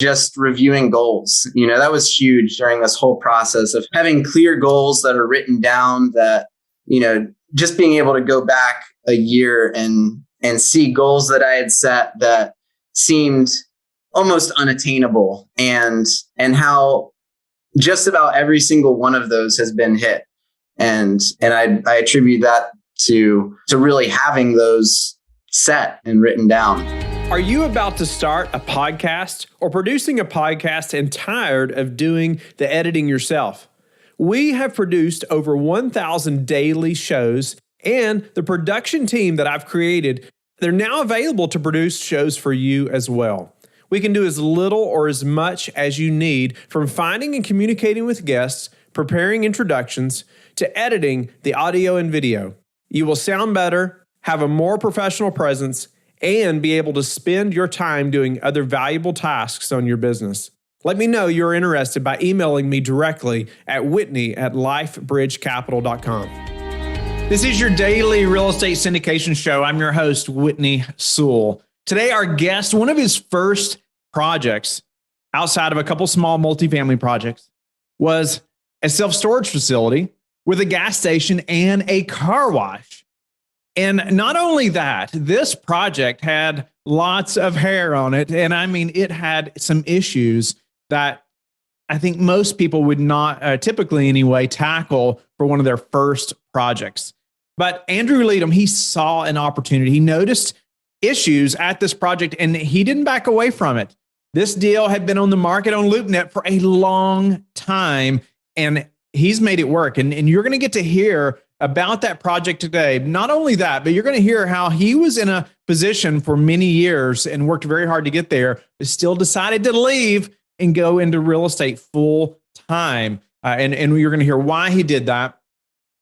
just reviewing goals. That was huge during this whole process of having clear goals that are written down, that, just being able to go back a year and see goals that I had set that seemed almost unattainable, and how just about every single one of those has been hit. And I attribute that to really having those set and written down. Are you about to start a podcast or producing a podcast and tired of doing the editing yourself? We have produced over 1,000 daily shows, and the production team that I've created, they're now available to produce shows for you as well. We can do as little or as much as you need, from finding and communicating with guests, preparing introductions, to editing the audio and video. You will sound better, have a more professional presence, and be able to spend your time doing other valuable tasks on your business. Let me know you're interested by emailing me directly at whitney@lifebridgecapital.com. This is your daily real estate syndication show. I'm your host, Whitney Sewell. Today, our guest, one of his first projects outside of a couple small multifamily projects, was a self-storage facility with a gas station and a car wash. And not only that, this project had lots of hair on it. And I mean, it had some issues that I think most people would not typically anyway tackle for one of their first projects. But Andrew Leedom, he saw an opportunity. He noticed issues at this project and he didn't back away from it. This deal had been on the market on LoopNet for a long time, and he's made it work. And you're going to get to hear about that project today. Not only that, but you're going to hear how he was in a position for many years and worked very hard to get there, but still decided to leave and go into real estate full time. And you're going to hear why he did that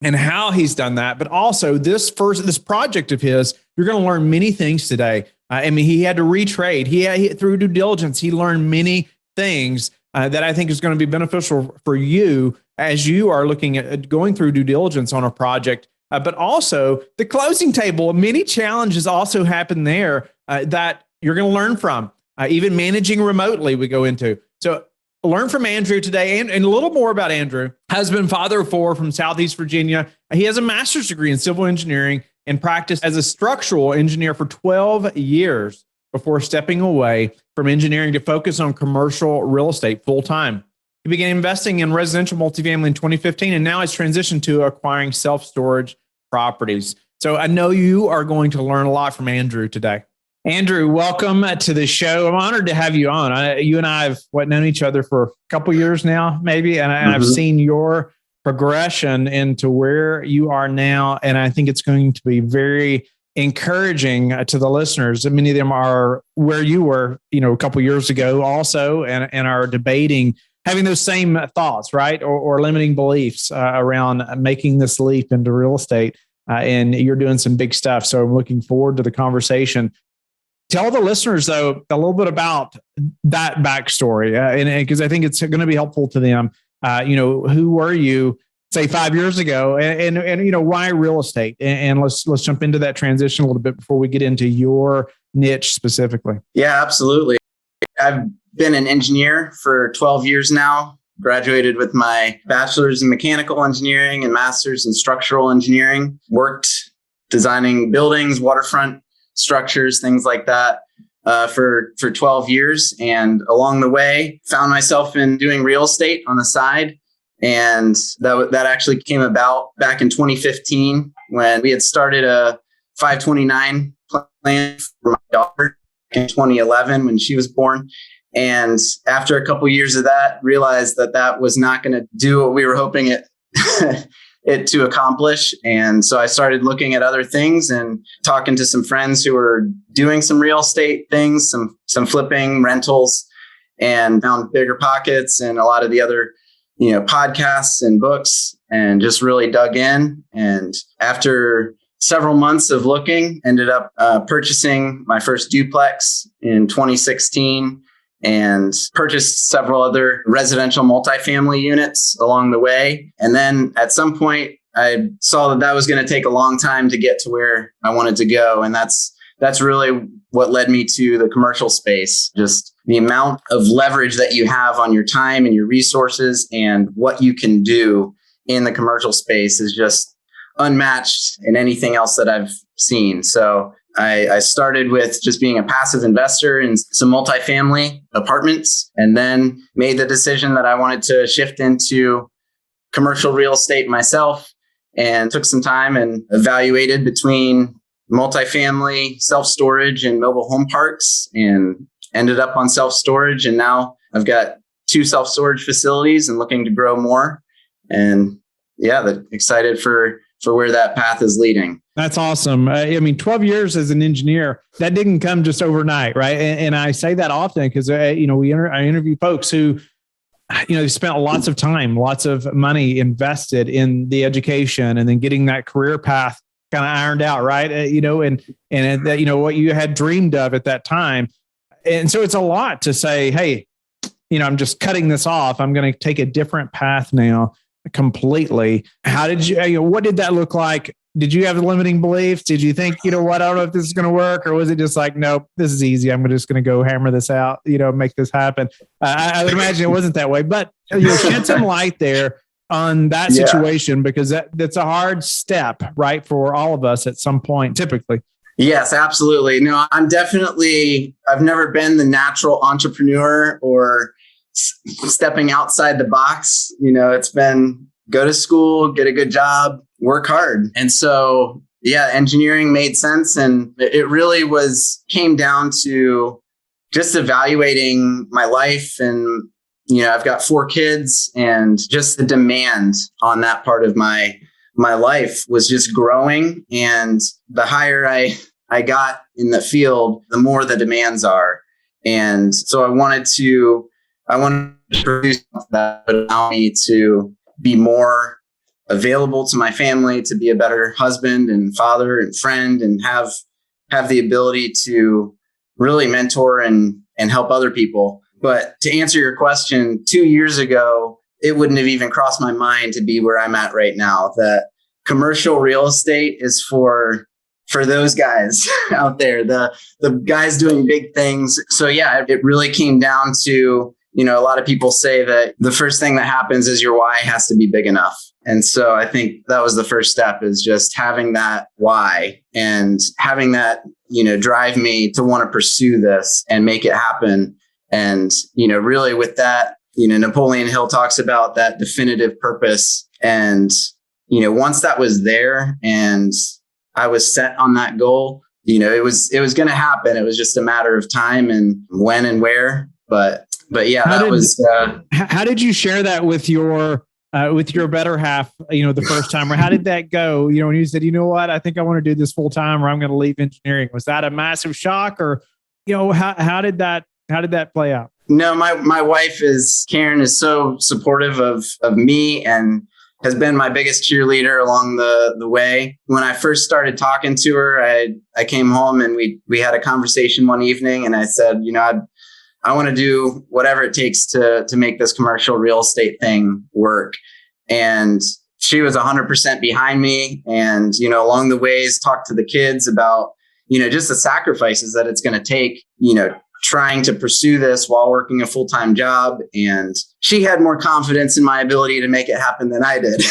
and how he's done that. But also this project of his, you're going to learn many things today. I mean, he had to retrade. He through due diligence, he learned many things that I think is going to be beneficial for you as you are looking at going through due diligence on a project, but also the closing table. Many challenges also happen there that you're going to learn from. Even managing remotely, we go into. So learn from Andrew today, and a little more about Andrew. Husband, father of four from Southeast Virginia. He has a master's degree in civil engineering and practiced as a structural engineer for 12 years before stepping away from engineering to focus on commercial real estate full time. He began investing in residential multifamily in 2015, and now has transitioned to acquiring self-storage properties. So I know you are going to learn a lot from Andrew today. Andrew, welcome to the show. I'm honored to have you on. You and I have known each other for a couple years now, maybe, and I've seen your progression into where you are now, and I think it's going to be very encouraging to the listeners. Many of them are where you were, a couple years ago, also, and are debating having those same thoughts, right? Or limiting beliefs around making this leap into real estate. And you're doing some big stuff. So I'm looking forward to the conversation. Tell the listeners, though, a little bit about that backstory, and because I think it's going to be helpful to them. Who were you, say, 5 years ago, and why real estate? And let's jump into that transition a little bit before we get into your niche specifically. Yeah, absolutely. I've been an engineer for 12 years now, graduated with my bachelor's in mechanical engineering and master's in structural engineering, worked designing buildings, waterfront structures, things like that for 12 years. And along the way, found myself in doing real estate on the side. And that actually came about back in 2015 when we had started a 529 plan for my daughter in 2011 when she was born. And after a couple of years of that, realized that was not going to do what we were hoping it to accomplish. And so I started looking at other things and talking to some friends who were doing some real estate things, some flipping, rentals, and found Bigger Pockets and a lot of the other, podcasts and books, and just really dug in. And after several months of looking, ended up purchasing my first duplex in 2016. And purchased several other residential multifamily units along the way. And then at some point, I saw that was going to take a long time to get to where I wanted to go. And that's that's really what led me to the commercial space. Just the amount of leverage that you have on your time and your resources and what you can do in the commercial space is just unmatched in anything else that I've seen. So I started with just being a passive investor in some multifamily apartments, and then made the decision that I wanted to shift into commercial real estate myself, and took some time and evaluated between multifamily, self-storage, and mobile home parks, and ended up on self-storage. And now I've got 2 self-storage facilities and looking to grow more. And excited for where that path is leading. That's awesome. 12 years as an engineer, that didn't come just overnight, right? And I say that often because, I interview folks who, they spent lots of time, lots of money invested in the education and then getting that career path kind of ironed out, right? And what you had dreamed of at that time. And so it's a lot to say, hey, I'm just cutting this off. I'm going to take a different path now completely. How did you, what did that look like? Did you have limiting beliefs? Did you think, I don't know if this is going to work? Or was it just like, nope, this is easy. I'm just going to go hammer this out, make this happen. I would imagine it wasn't that way, but shed some light there on that situation, because that's a hard step, right? For all of us at some point, typically. Yes, absolutely. No, I've never been the natural entrepreneur or stepping outside the box. It's been go to school, get a good job, work hard. And so, engineering made sense. And it really came down to just evaluating my life. And, I've got 4 kids, and just the demand on that part of my life was just growing. And the higher I got in the field, the more the demands are. And so I wanted to produce that would allow me to be more available to my family, to be a better husband and father and friend, and have the ability to really mentor and help other people. But to answer your question, 2 years ago, it wouldn't have even crossed my mind to be where I'm at right now. That commercial real estate is for those guys out there, the guys doing big things. So it really came down to, a lot of people say that the first thing that happens is your why has to be big enough. And so I think that was the first step, is just having that why and having that, drive me to want to pursue this and make it happen. And, really with that, Napoleon Hill talks about that definitive purpose. And, once that was there and I was set on that goal, it was going to happen. It was just a matter of time and when and where. But how did you share that with your better half, the first time, or how did that go? When you said, what, I think I want to do this full time, or I'm going to leave engineering. Was that a massive shock, or, how did that play out? No, my wife Karen is so supportive of me and has been my biggest cheerleader along the way. When I first started talking to her, I came home and we had a conversation one evening, and I said, I want to do whatever it takes to make this commercial real estate thing work. And she was 100% behind me. And, along the ways, talked to the kids about, just the sacrifices that it's going to take, trying to pursue this while working a full-time job. And she had more confidence in my ability to make it happen than I did.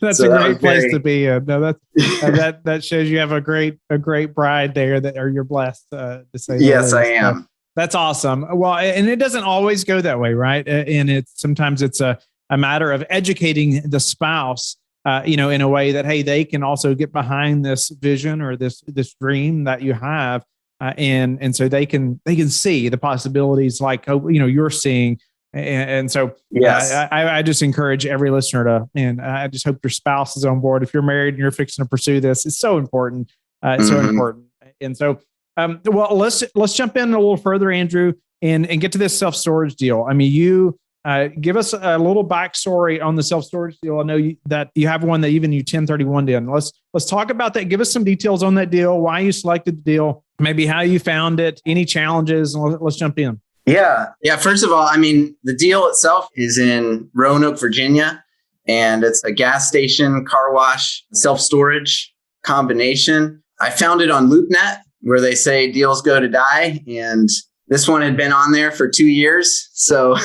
That's so a great place to be in. No, that shows you have a great bride there or you're blessed to say. Yes, I am. That's awesome. Well, and it doesn't always go that way, right? And sometimes it's a matter of educating the spouse, in a way that, hey, they can also get behind this vision or this dream that you have. And so they can see the possibilities like, you're seeing. And so yes. I just encourage every listener to, and I just hope your spouse is on board. If you're married and you're fixing to pursue this, it's so important. It's so important. And so, well, let's jump in a little further, Andrew, and get to this self-storage deal. I mean, you give us a little backstory on the self-storage deal. I know that you have one that even you 1031 in. Let's talk about that. Give us some details on that deal, why you selected the deal, maybe how you found it, any challenges, and let's jump in. Yeah. First of all, the deal itself is in Roanoke, Virginia, and it's a gas station, car wash, self-storage combination. I found it on LoopNet. where they say deals go to die. And this one had been on there for 2 years. So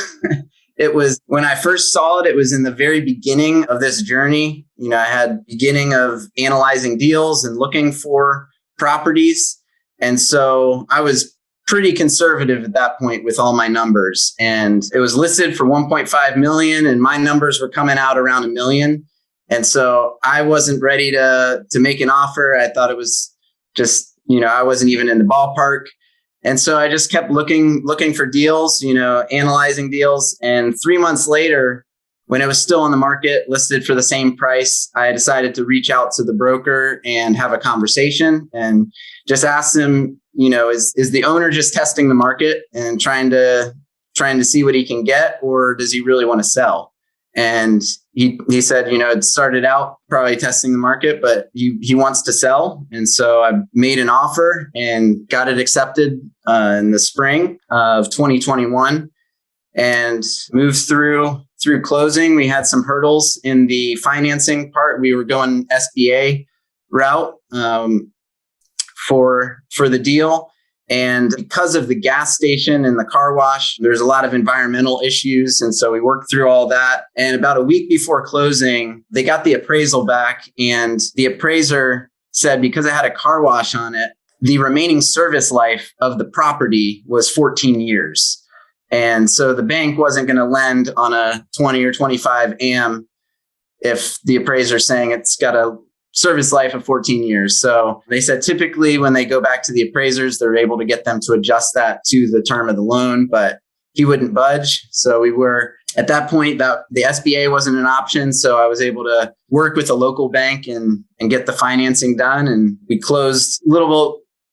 it was, when I first saw it, it was in the very beginning of this journey. I had beginning of analyzing deals and looking for properties. And so I was pretty conservative at that point with all my numbers. And it was listed for 1.5 million and my numbers were coming out around $1 million. And so I wasn't ready to make an offer. I thought it was just, I wasn't even in the ballpark. And so I just kept looking for deals, analyzing deals. And 3 months later, when it was still on the market, listed for the same price, I decided to reach out to the broker and have a conversation and just ask him, is the owner just testing the market and trying to see what he can get, or does he really want to sell? And he said, it started out probably testing the market, but he wants to sell. And so I made an offer and got it accepted in the spring of 2021 and moved through closing. We had some hurdles in the financing part. We were going SBA route for the deal. And because of the gas station and the car wash, there's a lot of environmental issues. And so we worked through all that. And about a week before closing, they got the appraisal back. And the appraiser said, because it had a car wash on it, the remaining service life of the property was 14 years. And so the bank wasn't going to lend on a 20 or 25 AM if the appraiser is saying it's got a service life of 14 years. So they said typically when they go back to the appraisers, they're able to get them to adjust that to the term of the loan, but he wouldn't budge. So we were at that point that the SBA wasn't an option. So I was able to work with a local bank and get the financing done. And we closed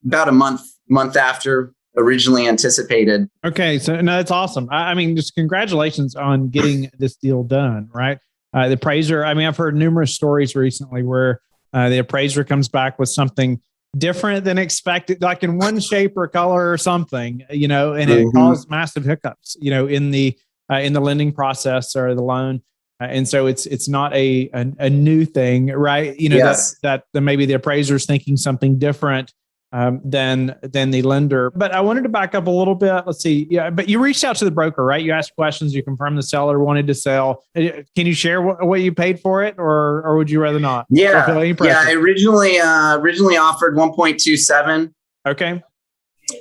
about a month after originally anticipated. Okay. So no, that's awesome. I mean, just congratulations on getting this deal done, right? The appraiser, I've heard numerous stories recently where the appraiser comes back with something different than expected, like in one shape or color or something, and it caused massive hiccups, in the lending process or the loan. And so it's not a new thing, right? Yes. that maybe the appraiser is thinking something different than the lender. But I wanted to back up a little bit. Let's see. Yeah, but you reached out to the broker, right? You asked questions. You confirmed the seller wanted to sell. Can you share what you paid for it, or would you rather not? Yeah. I originally offered 1.27. Okay.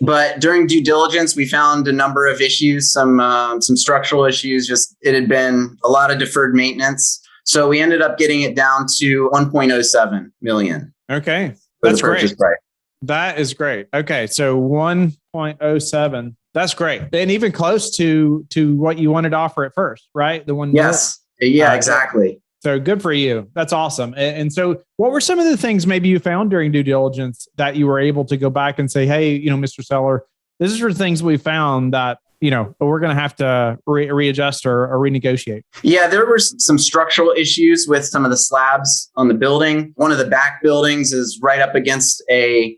But during due diligence, we found a number of issues, some structural issues. Just it had been a lot of deferred maintenance, so we ended up getting it down to 1.07 million. Okay, that's great. Price. That is great. Okay. So 1.07. That's great. And even close to what you wanted to offer at first, right? The one. Yes. Yeah, exactly. So good for you. That's awesome. And so what were some of the things maybe you found during due diligence that you were able to go back and say, hey, Mr. Seller, this is the things we found that, we're going to have to readjust or renegotiate? Yeah, there were some structural issues with some of the slabs on the building. One of the back buildings is right up against a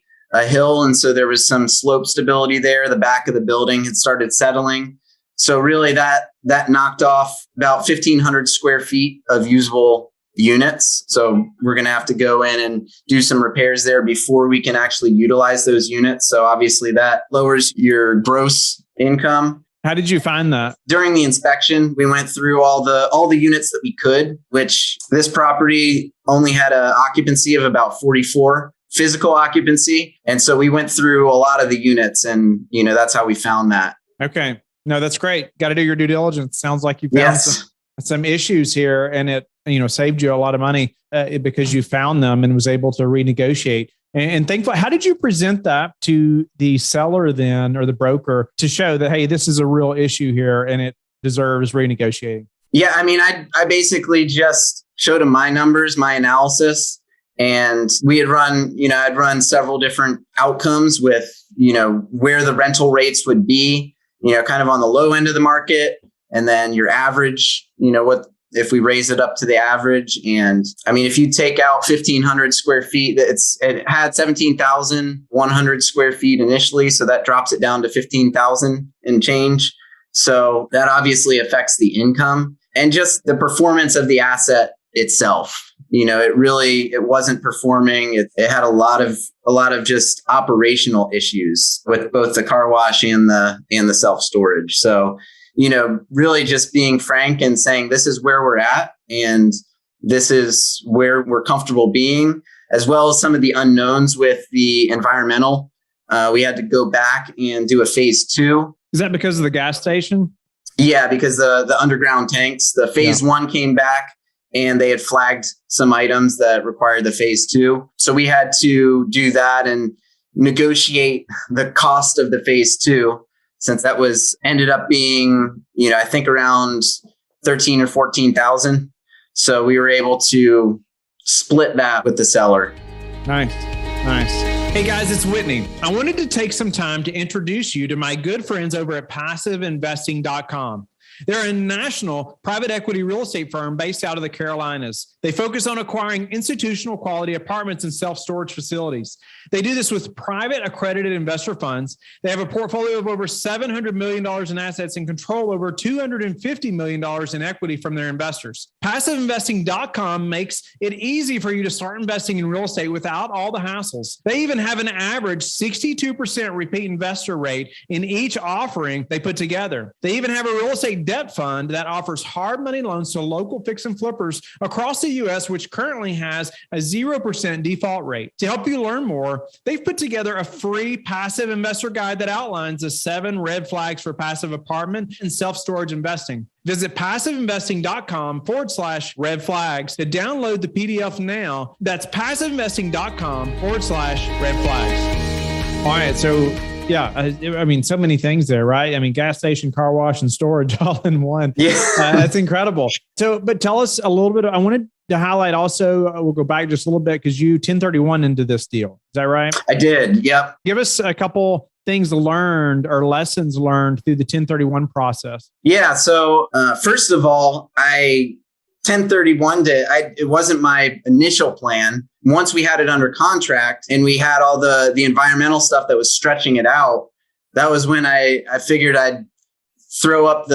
hill. And so there was some slope stability there. The back of the building had started settling. So really that knocked off about 1,500 square feet of usable units. So we're going to have to go in and do some repairs there before we can actually utilize those units. So obviously that lowers your gross income. How did you find that? During the inspection, we went through all the units that we could, which this property only had an occupancy of about 44. Physical occupancy. And so we went through a lot of the units and, that's how we found that. Okay. No, that's great. Got to do your due diligence. Sounds like you found some issues here and it, saved you a lot of money because you found them and was able to renegotiate. And thankfully, how did you present that to the seller then, or the broker, to show that, hey, this is a real issue here and it deserves renegotiating? Yeah. I basically just showed him my numbers, my analysis. And we had I'd run several different outcomes with, where the rental rates would be, kind of on the low end of the market. And then your average, what if we raise it up to the average. And if you take out 1,500 square feet, it had 17,100 square feet initially. So that drops it down to 15,000 and change. So that obviously affects the income and just the performance of the asset itself. it wasn't performing. It had a lot of just operational issues with both the car wash and the self-storage. So, really just being frank and saying, this is where we're at and this is where we're comfortable being, as well as some of the unknowns with the environmental. We had to go back and do a phase 2. Is that because of the gas station? Yeah, because the underground tanks, the phase 1 came back and they had flagged some items that required the phase 2. So we had to do that and negotiate the cost of the phase 2, since that ended up being, I think around 13 or 14,000. So we were able to split that with the seller. Nice. Hey guys, it's Whitney. I wanted to take some time to introduce you to my good friends over at PassiveInvesting.com. They're a national private equity real estate firm based out of the Carolinas. They focus on acquiring institutional quality apartments and self-storage facilities. They do this with private accredited investor funds. They have a portfolio of over $700 million in assets and control over $250 million in equity from their investors. PassiveInvesting.com makes it easy for you to start investing in real estate without all the hassles. They even have an average 62% repeat investor rate in each offering they put together. They even have a real estate debt fund that offers hard money loans to local fix and flippers across the U.S., which currently has a 0% default rate. To help you learn more, they've put together a free passive investor guide that outlines the 7 red flags for passive apartment and self-storage investing. Visit PassiveInvesting.com/red flags to download the PDF now. That's PassiveInvesting.com/red flags. All right. So yeah, so many things there, right? Gas station, car wash, and storage all in one. Yeah. That's incredible. So, but tell us a little bit. I wanted to highlight also, we'll go back just a little bit because you 1031 into this deal. Is that right? I did. Yep. Give us a couple things learned or lessons learned through the 1031 process. Yeah. So first of all, I 1031 it wasn't my initial plan. Once we had it under contract and we had all the environmental stuff that was stretching it out, that was when I figured I'd throw up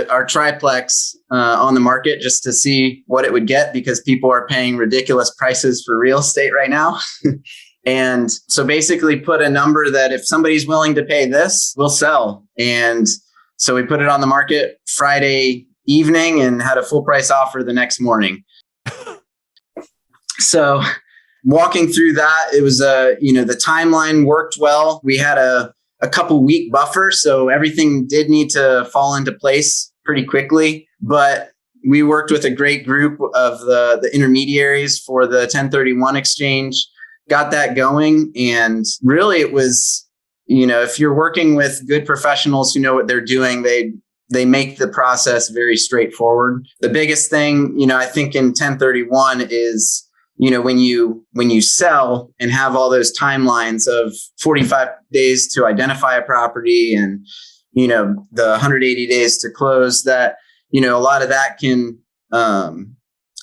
our triplex on the market just to see what it would get, because people are paying ridiculous prices for real estate right now. And so basically put a number that if somebody's willing to pay this, we'll sell. And so we put it on the market Friday evening and had a full price offer the next morning. So walking through that, it was the timeline worked well. We had a couple week buffer, so everything did need to fall into place pretty quickly. But we worked with a great group of the intermediaries for the 1031 exchange, got that going. And really it was, if you're working with good professionals who know what they're doing, they make the process very straightforward. The biggest thing, I think in 1031 is, when you sell and have all those timelines of 45 days to identify a property and, the 180 days to close, that, a lot of that can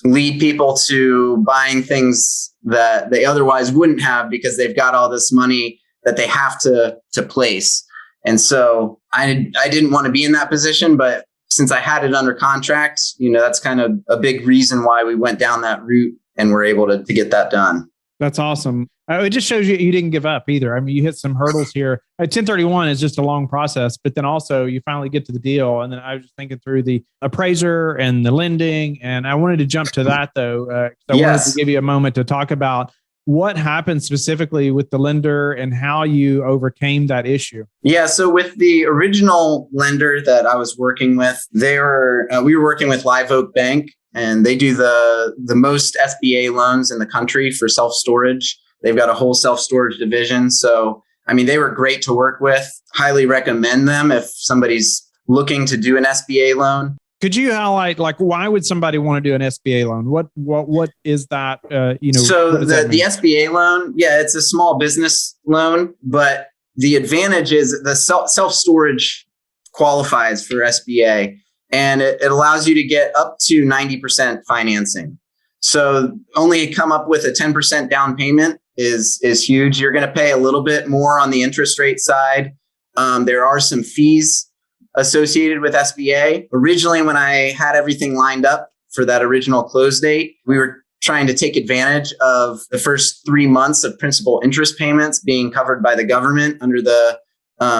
lead people to buying things that they otherwise wouldn't have because they've got all this money that they have to place. And so I didn't want to be in that position, but since I had it under contract, that's kind of a big reason why we went down that route and were able to get that done. That's awesome. It just shows you didn't give up either. You hit some hurdles here. 1031 is just a long process, but then also you finally get to the deal. And then I was just thinking through the appraiser and the lending. And I wanted to jump to that though. I wanted to give you a moment to talk about what happened specifically with the lender and how you overcame that issue. Yeah. So with the original lender that I was working with, we were working with Live Oak Bank, and they do the most SBA loans in the country for self-storage. They've got a whole self-storage division. So, they were great to work with. Highly recommend them if somebody's looking to do an SBA loan. Could you highlight, why would somebody want to do an SBA loan? What is that? So the SBA loan, it's a small business loan, but the advantage is the self-storage qualifies for SBA, and it allows you to get up to 90% financing. So only come up with a 10% down payment is huge. You're going to pay a little bit more on the interest rate side. There are some fees associated with SBA. Originally, when I had everything lined up for that original close date, we were trying to take advantage of the first 3 months of principal interest payments being covered by the government under the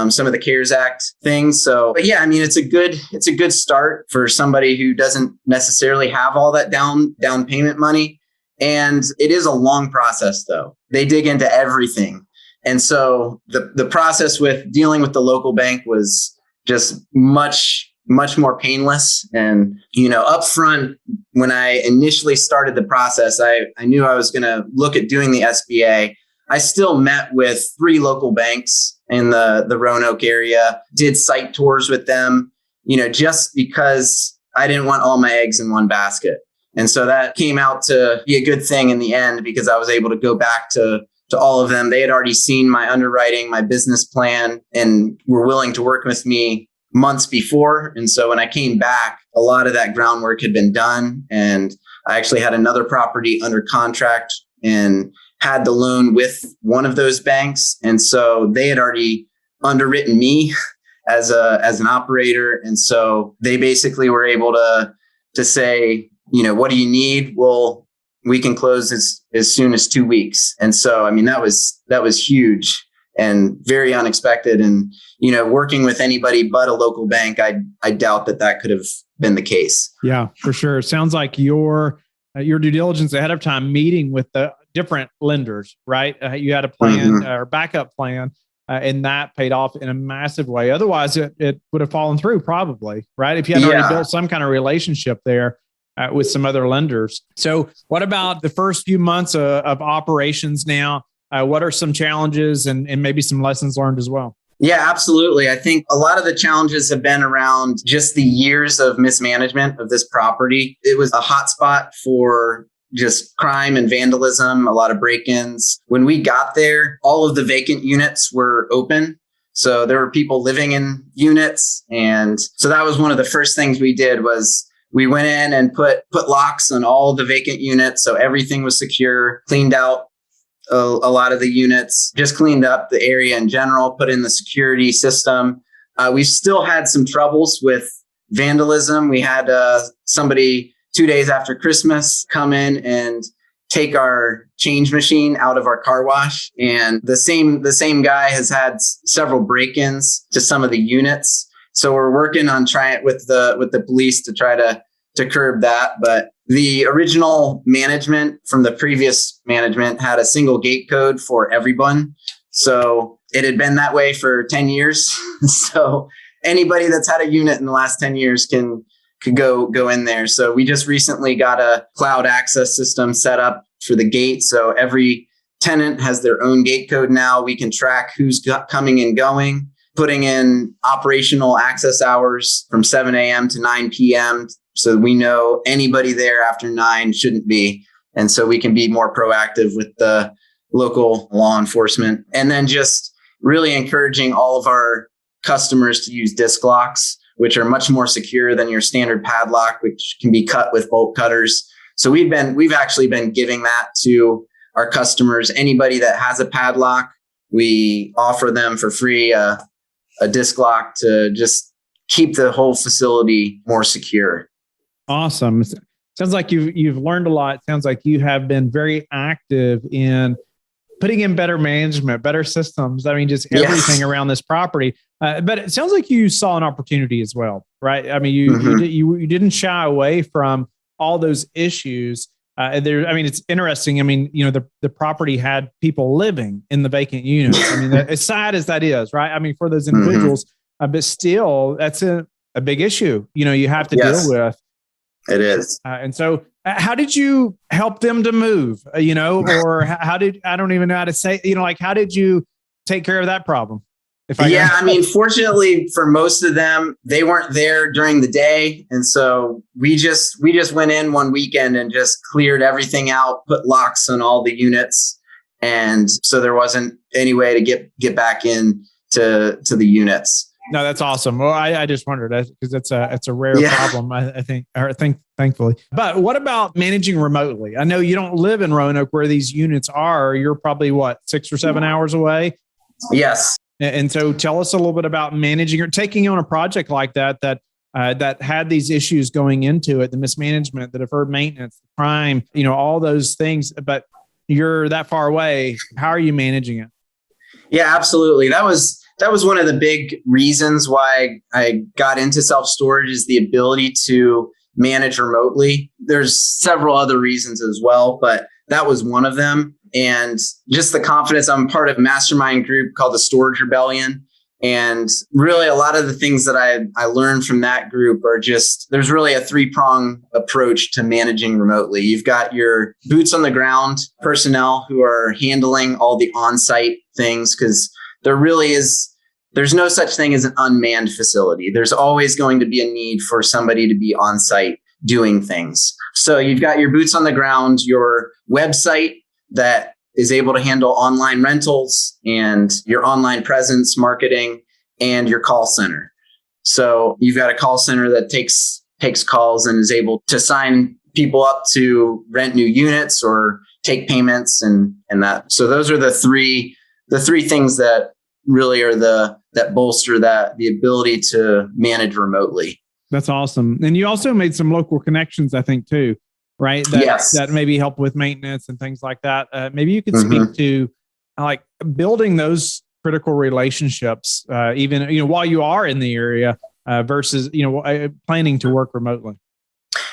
some of the CARES Act things. So, but yeah, I mean, it's a good start for somebody who doesn't necessarily have all that down payment money. And it is a long process, though. They dig into everything. And so the process with dealing with the local bank was just much more painless. And, upfront, when I initially started the process, I knew I was going to look at doing the SBA. I still met with 3 local banks in the Roanoke area, did site tours with them, just because I didn't want all my eggs in one basket. And so that came out to be a good thing in the end, because I was able to go back to all of them. They had already seen my underwriting, my business plan, and were willing to work with me months before. And so when I came back, a lot of that groundwork had been done. And I actually had another property under contract and had the loan with one of those banks. And so they had already underwritten me as an operator. And so they basically were able to say, what do you need? Well, we can close as soon as 2 weeks. And so, I mean, that was huge and very unexpected. And, working with anybody but a local bank, I doubt that could have been the case. Yeah, for sure. It sounds like your due diligence ahead of time, meeting with the different lenders, right? You had a plan or backup plan, and that paid off in a massive way. Otherwise, it would have fallen through probably, right? If you hadn't already built some kind of relationship there with some other lenders. So what about the first few months of operations now? What are some challenges and maybe some lessons learned as well? Yeah, absolutely. I think a lot of the challenges have been around just the years of mismanagement of this property. It was a hotspot for just crime and vandalism, a lot of break-ins. When we got there, all of the vacant units were open. So there were people living in units. And so that was one of the first things we did was we went in and put locks on all the vacant units. So everything was secure, cleaned out a lot of the units, just cleaned up the area in general, put in the security system. We've still had some troubles with vandalism. We had somebody 2 days after Christmas come in and take our change machine out of our car wash. And the same guy has had several break-ins to some of the units. So we're working on trying with the police to try to curb that. But the original management from the previous management had a single gate code for everyone. So it had been that way for 10 years. So anybody that's had a unit in the last 10 years could go in there. So we just recently got a cloud access system set up for the gate. So every tenant has their own gate code now. We can track who's coming and going, putting in operational access hours from 7 a.m. to 9 p.m. So we know anybody there after 9 shouldn't be. And so we can be more proactive with the local law enforcement. And then just really encouraging all of our customers to use disc locks, which are much more secure than your standard padlock, which can be cut with bolt cutters. So we've actually been giving that to our customers. Anybody that has a padlock, we offer them for free a disc lock to just keep the whole facility more secure. Awesome. Sounds like you've learned a lot. Sounds like you have been very active in putting in better management, better systems. I mean, just everything around this property. But it sounds like you saw an opportunity as well, right? I mean, you didn't shy away from all those issues. It's interesting. I mean, the property had people living in the vacant units. I mean, as sad as that is, right? I mean, for those individuals, but still, that's a big issue. You have to deal with. It is. And so how did you help them to move, or how did, I don't even know how to say, how did you take care of that problem? Fortunately for most of them, they weren't there during the day. And so we just went in one weekend and just cleared everything out, put locks on all the units. And so there wasn't any way to get back in to the units. No, that's awesome. Well, I just wondered because it's a rare problem, I think, thankfully. But what about managing remotely? I know you don't live in Roanoke where these units are. You're probably 6 or 7 hours away. Yes. And so tell us a little bit about managing or taking on a project like that that had these issues going into it, the mismanagement, the deferred maintenance, the crime, all those things, but you're that far away. How are you managing it? Yeah, absolutely. That was one of the big reasons why I got into self-storage, is the ability to manage remotely. There's several other reasons as well, but that was one of them. And just the confidence. I'm part of a mastermind group called the Storage Rebellion. And really, a lot of the things that I learned from that group are just, there's really a 3-prong approach to managing remotely. You've got your boots on the ground personnel who are handling all the on-site things, because there's no such thing as an unmanned facility. There's always going to be a need for somebody to be on site doing things. So you've got your boots on the ground, your website that is able to handle online rentals and your online presence marketing, and your call center. So you've got a call center that takes calls and is able to sign people up to rent new units or take payments and that. So those are the three things that really are that bolster the ability to manage remotely. That's awesome. And you also made some local connections, I think, too, right? Yes. That maybe help with maintenance and things like that. Maybe you could speak to like building those critical relationships, even, while you are in the area versus, planning to work remotely.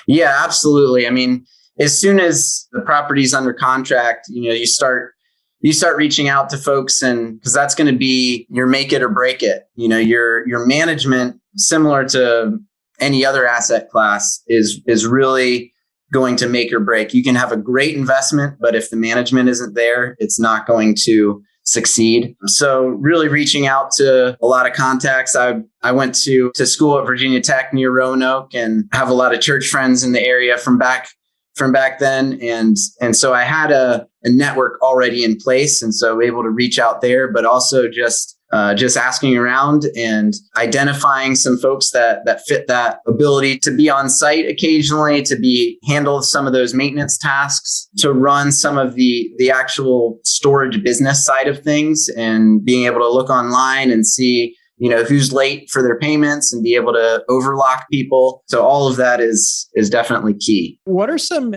Yeah, absolutely. I mean, as soon as the property's under contract, you start reaching out to folks, and because that's going to be your make it or break it. Your management, similar to any other asset class, is really going to make or break. You can have a great investment, but if the management isn't there, it's not going to succeed. So really reaching out to a lot of contacts. I went to school at Virginia Tech near Roanoke, and have a lot of church friends in the area from back then. And so I had a network already in place. And so able to reach out there, but also just asking around and identifying some folks that fit that ability to be on site occasionally, to handle some of those maintenance tasks, to run some of the actual storage business side of things, and being able to look online and see who's late for their payments and be able to overlock people. So all of that is definitely key. What are some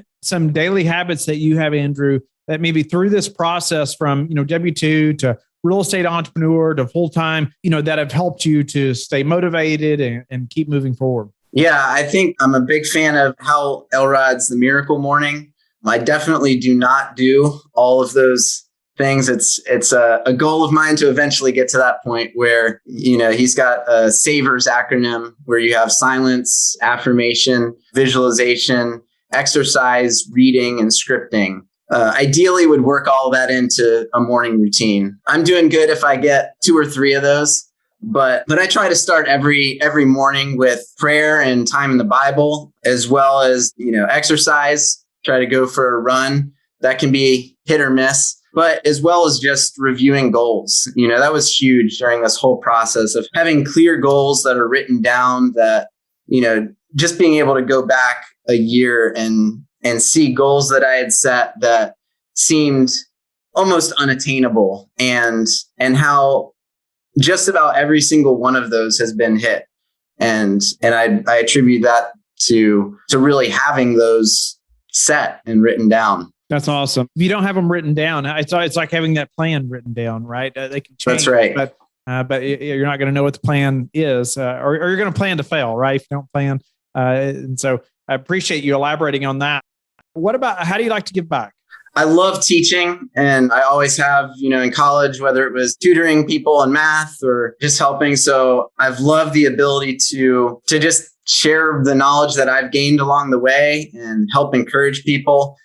daily habits that you have, Andrew, that maybe through this process from, W-2 to real estate entrepreneur to full-time, that have helped you to stay motivated and keep moving forward? Yeah, I think I'm a big fan of Hal Elrod's The Miracle Morning. I definitely do not do all of those things. It's a goal of mine to eventually get to that point where, he's got a SAVERS acronym where you have silence, affirmation, visualization, exercise, reading, and scripting. Ideally would work all that into a morning routine. I'm doing good if I get 2 or 3 of those, but I try to start every morning with prayer and time in the Bible, as well as, exercise, try to go for a run. That can be hit or miss. But as well as just reviewing goals, that was huge during this whole process of having clear goals that are written down, that, just being able to go back a year and see goals that I had set that seemed almost unattainable, and how just about every single one of those has been hit. And I attribute that to really having those set and written down. That's awesome. If you don't have them written down, it's like having that plan written down, right? They can change. That's right. But you're not going to know what the plan is, or you're going to plan to fail, right? If you don't plan. And so I appreciate you elaborating on that. What about, how do you like to give back? I love teaching, and I always have, in college, whether it was tutoring people in math or just helping. So I've loved the ability to just share the knowledge that I've gained along the way and help encourage people.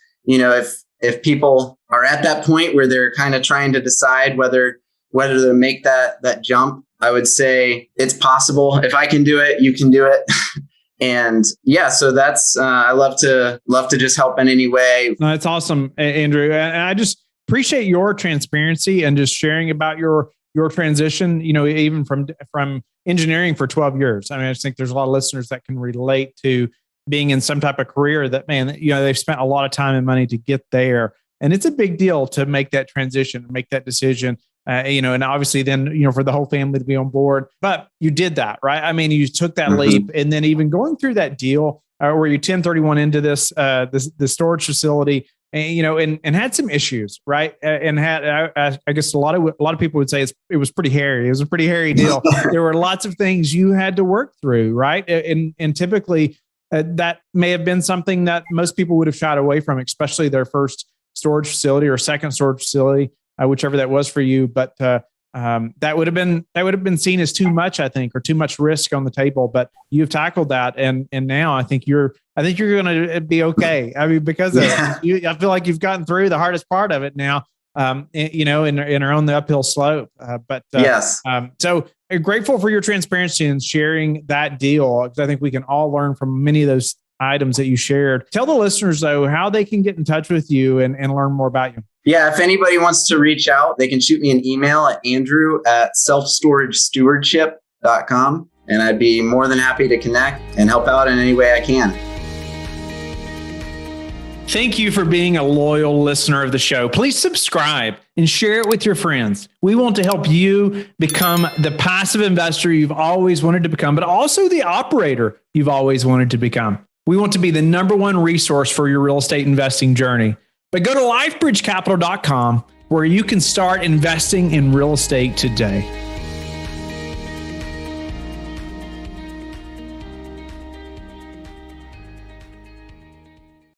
If people are at that point where they're kind of trying to decide whether to make that jump, I would say it's possible. If I can do it, you can do it. And yeah, so that's, I love to just help in any way. No, that's awesome, Andrew. And I just appreciate your transparency and just sharing about your transition, even from engineering for 12 years. I mean, I just think there's a lot of listeners that can relate to being in some type of career that, man, they've spent a lot of time and money to get there. And it's a big deal to make that transition, make that decision. and obviously then, for the whole family to be on board, but you did that, right? I mean, you took that leap, and then even going through that deal where you 1031 into the storage facility, and had some issues, right? And had, I guess a lot of people would say it was pretty hairy. It was a pretty hairy deal. There were lots of things you had to work through, right? And typically that may have been something that most people would have shied away from, especially their first storage facility or second storage facility, whichever that was for you. But that would have been seen as too much, I think, or too much risk on the table. But you've tackled that, and now I think you're going to be okay. I mean, because I feel like you've gotten through the hardest part of it now. And are on the uphill slope. Yes. So grateful for your transparency and sharing that deal, because I think we can all learn from many of those items that you shared. Tell the listeners, though, how they can get in touch with you and learn more about you. Yeah, if anybody wants to reach out, they can shoot me an email at andrew@selfstoragestewardship.com, and I'd be more than happy to connect and help out in any way I can. Thank you for being a loyal listener of the show. Please subscribe and share it with your friends. We want to help you become the passive investor you've always wanted to become, but also the operator you've always wanted to become. We want to be the number one resource for your real estate investing journey. But go to lifebridgecapital.com where you can start investing in real estate today.